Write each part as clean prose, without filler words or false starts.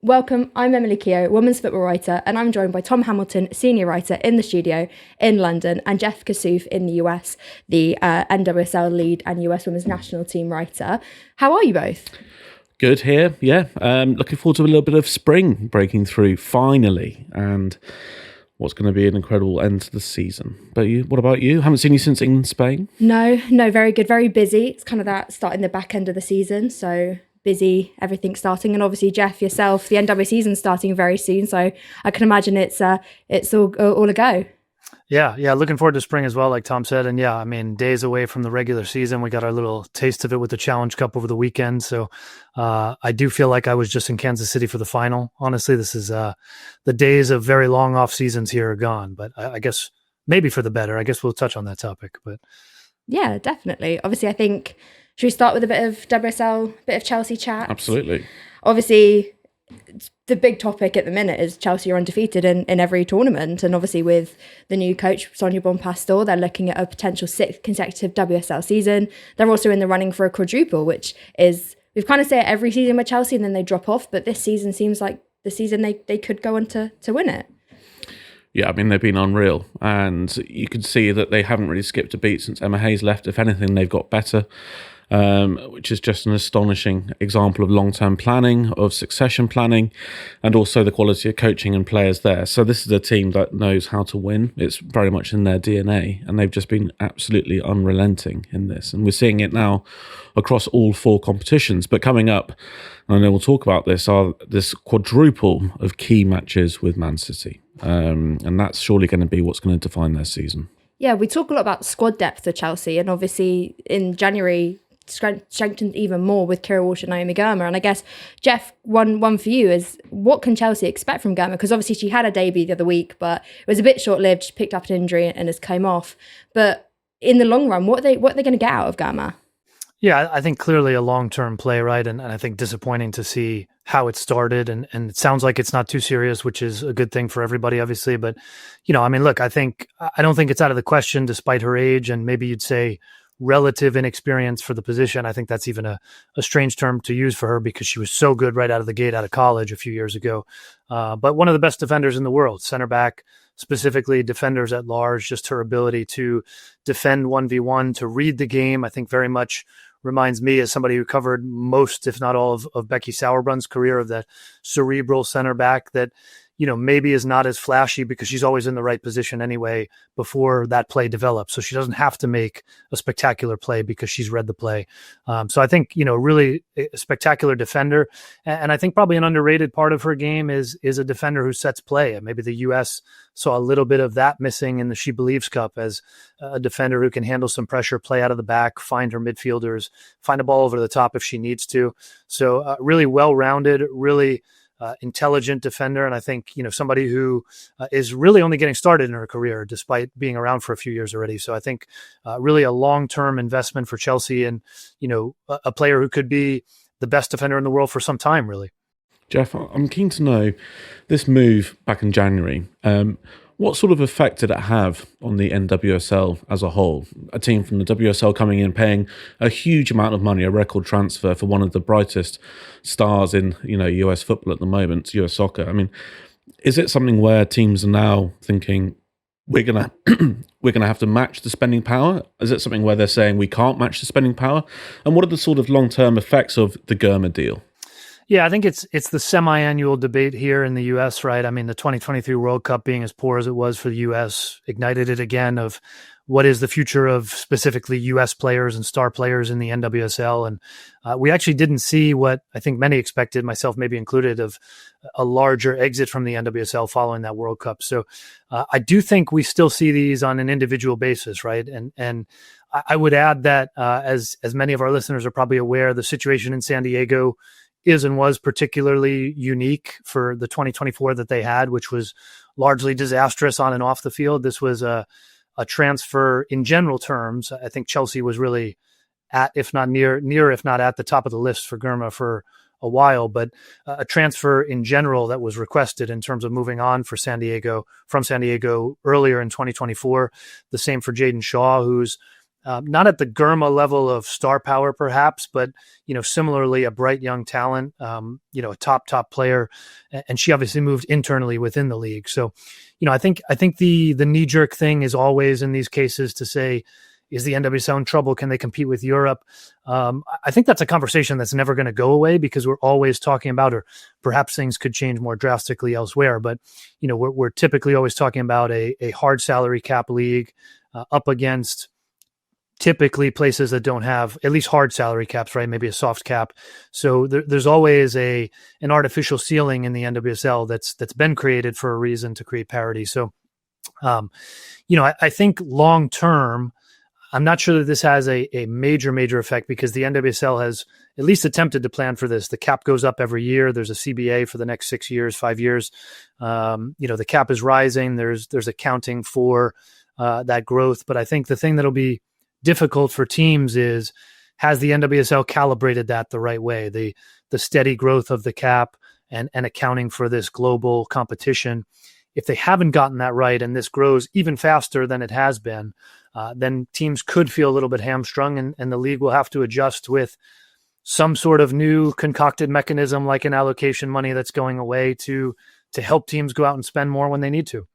Welcome, I'm Emily Keogh, women's football writer, and I'm joined by Tom Hamilton, senior writer in the studio in London, and Jeff Kassouf in the US, the NWSL lead and US women's national team writer. How are you both? Good here, yeah. Looking forward to a little bit of spring breaking through finally, and what's going to be an incredible end to the season. But what about you? Haven't seen you since England, Spain? No, very good, very busy. It's kind of that starting the back end of the season, so busy, everything starting, and obviously Jeff yourself, the NW season's starting very soon, so I can imagine it's all a go. Yeah, looking forward to spring as well, like Tom said. And yeah, I mean, days away from the regular season, we got our little taste of it with the Challenge Cup over the weekend. So I do feel like I was just in Kansas City for the final. Honestly, this is the days of very long off seasons here are gone, but I guess maybe for the better. I guess we'll touch on that topic, but yeah, definitely. Obviously, I think, should we start with a bit of WSL, bit of Chelsea chat? Absolutely. Obviously, the big topic at the minute is Chelsea are undefeated in every tournament. And obviously with the new coach, Sonia Bompastor, they're looking at a potential 6th consecutive WSL season. They're also in the running for a quadruple, which is, we've kind of say it every season with Chelsea and then they drop off. But this season seems like the season they could go on to win it. Yeah, I mean, they've been unreal. And you can see that they haven't really skipped a beat since Emma Hayes left. If anything, they've got better. Which is just an astonishing example of long-term planning, of succession planning, and also the quality of coaching and players there. So this is a team that knows how to win. It's very much in their DNA, and they've just been absolutely unrelenting in this. And we're seeing it now across all 4 competitions. But coming up, and I know we'll talk about this, are this quadruple of key matches with Man City. And that's surely going to be what's going to define their season. Yeah, we talk a lot about squad depth for Chelsea, and obviously in January, strengthened even more with Kira Walsh and Naomi Girma. And I guess, Jeff, one for you is, what can Chelsea expect from Girma? Because obviously she had a debut the other week, but it was a bit short-lived. She picked up an injury and has came off. But in the long run, what are they going to get out of Girma? yeah, I think clearly a long-term play, right? And I think disappointing to see how it started. And it sounds like it's not too serious, which is a good thing for everybody, obviously. But, I mean, look, I don't think it's out of the question despite her age, and maybe you'd say relative inexperience for the position. I think that's even a strange term to use for her because she was so good right out of the gate out of college a few years ago. But one of the best defenders in the world, center back, specifically defenders at large, just her ability to defend 1v1, to read the game, I think very much reminds me as somebody who covered most, if not all of Becky Sauerbrun's career, of that cerebral center back that, maybe is not as flashy because she's always in the right position anyway before that play develops. So she doesn't have to make a spectacular play because she's read the play. So I think, really a spectacular defender. And I think probably an underrated part of her game is a defender who sets play. And maybe the US saw a little bit of that missing in the She Believes Cup as a defender who can handle some pressure, play out of the back, find her midfielders, find a ball over the top if she needs to. So really well-rounded, really intelligent defender. And I think, somebody who is really only getting started in her career despite being around for a few years already. So I think really a long-term investment for Chelsea and, a player who could be the best defender in the world for some time, really. Jeff, I'm keen to know this move back in January. What sort of effect did it have on the NWSL as a whole? A team from the WSL coming in, paying a huge amount of money, a record transfer for one of the brightest stars in US football at the moment, US soccer. I mean, is it something where teams are now thinking we're gonna have to match the spending power? Is it something where they're saying we can't match the spending power? And what are the sort of long-term effects of the Girma deal? Yeah, I think it's the semi-annual debate here in the U.S., right? I mean, the 2023 World Cup being as poor as it was for the U.S. ignited it again of what is the future of specifically U.S. players and star players in the NWSL. And we actually didn't see what I think many expected, myself maybe included, of a larger exit from the NWSL following that World Cup. So I do think we still see these on an individual basis, right? And I would add that as many of our listeners are probably aware, the situation in San Diego is and was particularly unique for the 2024 that they had, which was largely disastrous on and off the field. This was a transfer in general terms. I think Chelsea was really at, if not near, if not at the top of the list for Girma for a while, but a transfer in general that was requested in terms of moving on for San Diego, from San Diego earlier in 2024. The same for Jaden Shaw, who's not at the Gurma level of star power, perhaps, but similarly a bright young talent, a top player, and she obviously moved internally within the league. So, I think the knee jerk thing is always in these cases to say, is the NWSL in trouble? Can they compete with Europe? I think that's a conversation that's never going to go away because we're always talking about, or perhaps things could change more drastically elsewhere. But we're typically always talking about a hard salary cap league up against typically places that don't have at least hard salary caps, right? Maybe a soft cap. So there's always an artificial ceiling in the NWSL that's been created for a reason to create parity. So, I think long term, I'm not sure that this has a major effect because the NWSL has at least attempted to plan for this. The cap goes up every year. There's a CBA for the next 6 years, 5 years. The cap is rising. There's accounting for that growth. But I think the thing that'll be difficult for teams is, has the NWSL calibrated that the right way? The steady growth of the cap and accounting for this global competition. If they haven't gotten that right and this grows even faster than it has been, then teams could feel a little bit hamstrung and the league will have to adjust with some sort of new concocted mechanism like an allocation money that's going away to help teams go out and spend more when they need to.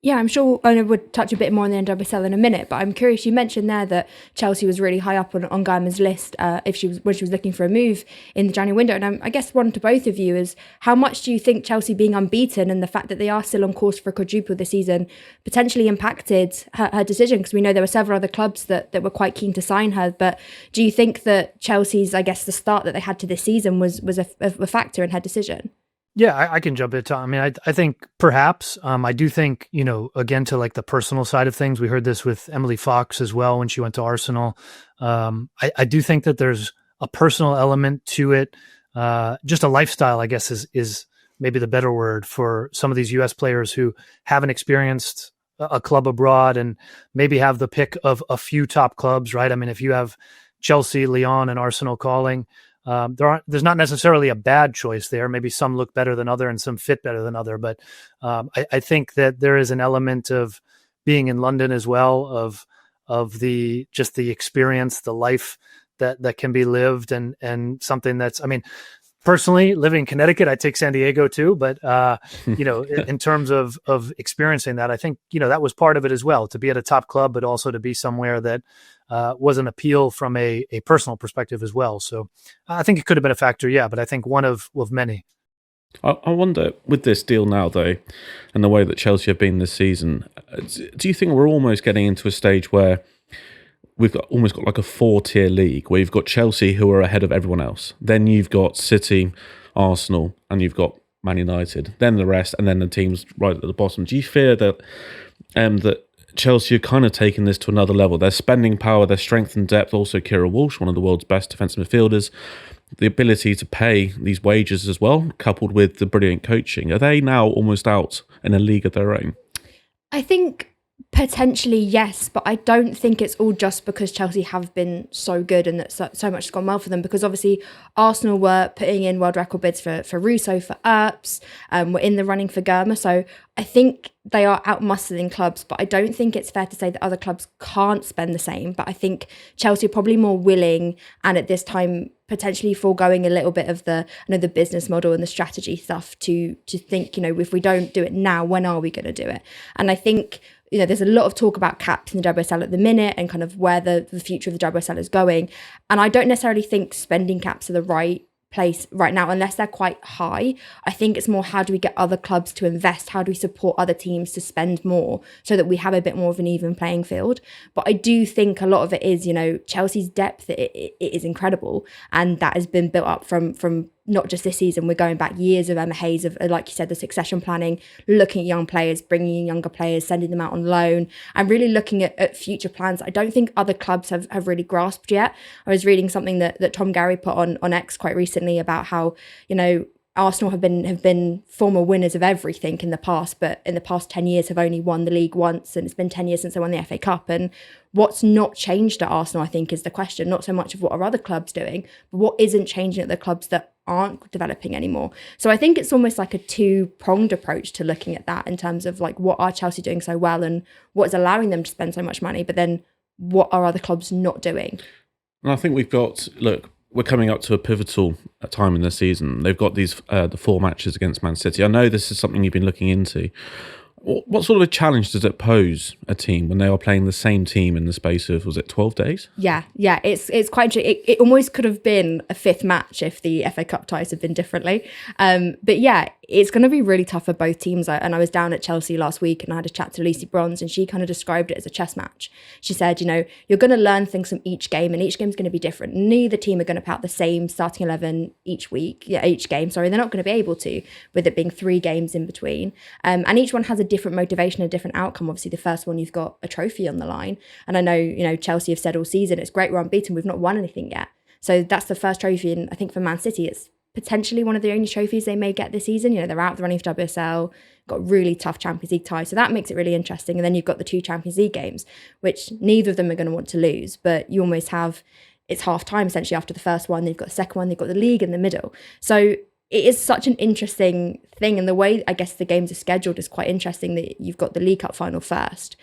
Yeah, I'm sure I would touch a bit more on the NWSL in a minute, but I'm curious, you mentioned there that Chelsea was really high up on Guyman's list when she was looking for a move in the January window. And I guess one to both of you is, how much do you think Chelsea being unbeaten and the fact that they are still on course for a quadruple this season potentially impacted her decision? Because we know there were several other clubs that were quite keen to sign her, but do you think that Chelsea's, I guess, the start that they had to this season was a factor in her decision? Yeah, I can jump in, Tom. I mean, I think perhaps, I do think, again, to like the personal side of things, we heard this with Emily Fox as well when she went to Arsenal. I do think that there's a personal element to it. Just a lifestyle, I guess, is maybe the better word for some of these US players who haven't experienced a club abroad and maybe have the pick of a few top clubs, right? I mean, if you have Chelsea, Lyon, and Arsenal calling, there's not necessarily a bad choice there. Maybe some look better than other and some fit better than other. But I think that there is an element of being in London as well, of the experience, the life that can be lived and something that's, I mean, personally living in Connecticut, I take San Diego too. But, in terms of experiencing that, I think, that was part of it as well, to be at a top club, but also to be somewhere that was an appeal from a personal perspective as well. So I think it could have been a factor, yeah, but I think one of many. I wonder, with this deal now, though, and the way that Chelsea have been this season, do you think we're almost getting into a stage where we've almost got like a 4-tier league, where you've got Chelsea, who are ahead of everyone else, then you've got City, Arsenal, and you've got Man United, then the rest, and then the teams right at the bottom? Do you fear that that Chelsea are kind of taking this to another level? Their spending power, their strength and depth, also Kira Walsh, one of the world's best defensive midfielders, the ability to pay these wages as well, coupled with the brilliant coaching. Are they now almost out in a league of their own? I think potentially yes, but I don't think it's all just because Chelsea have been so good and that so much has gone well for them, because obviously Arsenal were putting in world record bids for Russo, for Earps, were in the running for Gurma. So I think they are outmuscling clubs, but I don't think it's fair to say that other clubs can't spend the same. But I think Chelsea are probably more willing, and at this time potentially foregoing a little bit of the business model and the strategy stuff to think, if we don't do it now, when are we going to do it? And I think, there's a lot of talk about caps in the WSL at the minute and kind of where the future of the WSL is going. And I don't necessarily think spending caps are the right place right now, unless they're quite high. I think it's more, how do we get other clubs to invest? How do we support other teams to spend more so that we have a bit more of an even playing field? But I do think a lot of it is, Chelsea's depth, it is incredible. And that has been built up from not just this season. We're going back years of Emma Hayes, of, like you said, the succession planning, looking at young players, bringing in younger players, sending them out on loan, and really looking at future plans. I don't think other clubs have really grasped yet. I was reading something that Tom Gary put on X quite recently about how, Arsenal have been former winners of everything in the past, but in the past 10 years have only won the league once, and it's been 10 years since they won the FA Cup. And what's not changed at Arsenal, I think, is the question, not so much of what are other clubs doing, but what isn't changing at the clubs that aren't developing anymore. So I think it's almost like a two-pronged approach to looking at that, in terms of like, what are Chelsea doing so well and what is allowing them to spend so much money, but then what are other clubs not doing? And I think we're coming up to a pivotal time in the season. They've got these the 4 matches against Man City. I know this is something you've been looking into. What sort of a challenge does it pose a team when they are playing the same team in the space of, was it 12 days? Yeah, it's quite. It almost could have been a 5th match if the FA Cup ties had been differently. But yeah, it's going to be really tough for both teams. And I was down at Chelsea last week and I had a chat to Lucy Bronze, and she kind of described it as a chess match. She said, you're going to learn things from each game, and each game's going to be different. Neither team are going to put out the same starting 11 each game. Sorry, they're not going to be able to, with it being 3 games in between. And each one has a different motivation, a different outcome. Obviously, the first one, you've got a trophy on the line. And I know, Chelsea have said all season, it's great we're unbeaten, we've not won anything yet. So that's the first trophy. And I think for Man City, it's potentially one of the only trophies they may get this season. They're out the running for WSL, got really tough Champions League ties. So that makes it really interesting. And then you've got the 2 Champions League games, which neither of them are going to want to lose. But you almost have, it's half time essentially after the first one. They've got the second one, they've got the league in the middle. So it is such an interesting thing. And the way, I guess, the games are scheduled is quite interesting, that you've got the League Cup final first,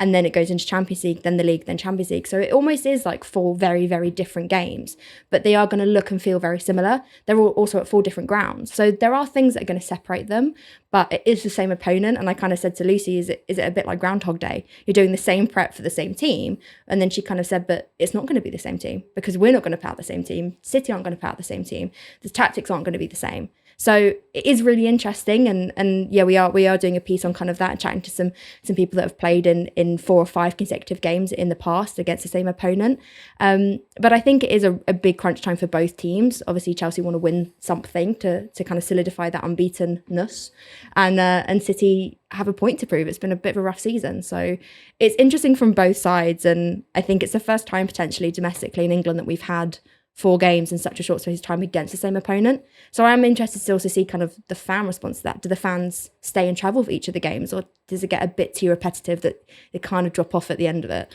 and then it goes into Champions League, then the league, then Champions League. So it almost is like 4 very, very different games, but they are going to look and feel very similar. They're all also at 4 different grounds. So there are things that are going to separate them, but it is the same opponent. And I kind of said to Lucy, is it a bit like Groundhog Day? You're doing the same prep for the same team. And then she kind of said, but it's not going to be the same team, because we're not going to put out the same team. City aren't going to put out the same team. The tactics aren't going to be the same. So it is really interesting, and yeah, we are doing a piece on kind of that, and chatting to some people that have played in 4 or 5 consecutive games in the past against the same opponent. But I think it is a big crunch time for both teams. Obviously, Chelsea want to win something to kind of solidify that unbeatenness, and City have a point to prove. It's been a bit of a rough season, so it's interesting from both sides, and I think it's the first time potentially domestically in England that we've had 4 games in such a short space of time against the same opponent. So I'm interested to also see kind of the fan response to that. Do the fans stay and travel for each of the games, or does it get a bit too repetitive that they kind of drop off at the end of it?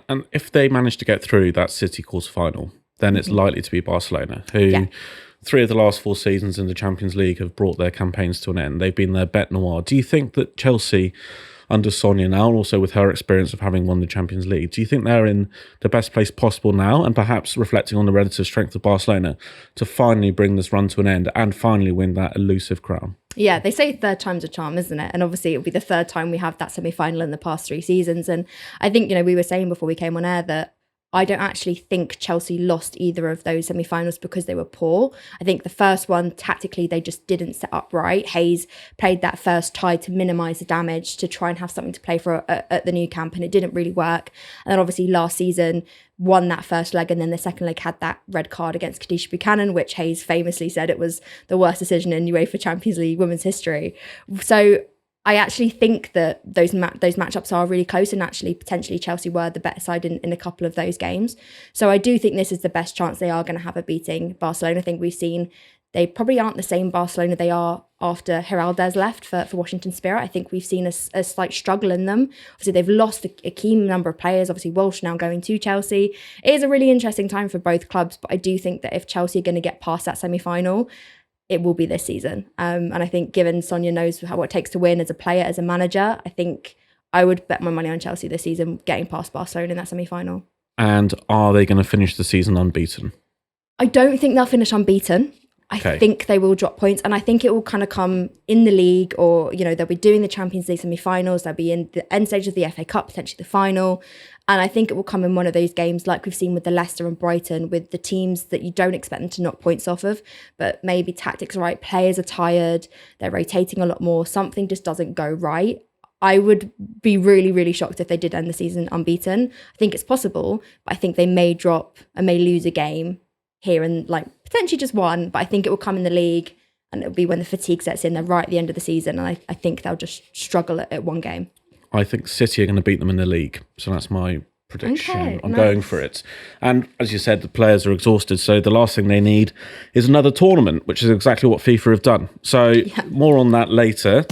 And if they manage to get through that City quarter final, then it's likely to be Barcelona, who 3 of the last 4 seasons in the Champions League have brought their campaigns to an end. They've been their bête noire. Do you think that Chelsea, under Sonia now, and also with her experience of having won the Champions League, do you think they're in the best place possible now, and perhaps reflecting on the relative strength of Barcelona, to finally bring this run to an end and finally win that elusive crown? Yeah, they say 3rd time's a charm, isn't it? And obviously it'll be the 3rd time we have that semi-final in the past 3 seasons. And I think, we were saying before we came on air that I don't actually think Chelsea lost either of those semi-finals because they were poor. I think the first one, tactically, they just didn't set up right. Hayes played that first tie to minimise the damage, to try and have something to play for at the new camp, and it didn't really work. And then obviously last season, won that first leg, and then the second leg had that red card against Kadisha Buchanan, which Hayes famously said it was the worst decision in UEFA Champions League women's history. So I actually think that those matchups are really close, and actually potentially Chelsea were the better side in a couple of those games. So I do think this is the best chance they are going to have of beating Barcelona. I think we've seen they probably aren't the same Barcelona they are after Geraldez left for Washington Spirit. I think we've seen a slight struggle in them. Obviously, they've lost a key number of players. Obviously, Walsh now going to Chelsea. It is a really interesting time for both clubs, but I do think that if Chelsea are going to get past that semi-final, it will be this season. And I think given Sonia knows what it takes to win as a player, as a manager, I think I would bet my money on Chelsea this season getting past Barcelona in that semi-final. And are they going to finish the season unbeaten? I don't think they'll finish unbeaten. I think they will drop points, and I think it will kind of come in the league, or, they'll be doing the Champions League semi-finals, they'll be in the end stage of the FA Cup, potentially the final. And I think it will come in one of those games like we've seen with the Leicester and Brighton, with the teams that you don't expect them to knock points off of, but maybe tactics are right, players are tired, they're rotating a lot more, something just doesn't go right. I would be really, really shocked if they did end the season unbeaten. I think it's possible, but I think they may drop and may lose a game here and potentially just one, but I think it will come in the league, and it'll be when the fatigue sets in. They're right at the end of the season, and I think they'll just struggle at one game. I think City are going to beat them in the league, so that's my prediction. Okay, I'm going for it. And as you said, the players are exhausted, so the last thing they need is another tournament, which is exactly what FIFA have done. So more on that later.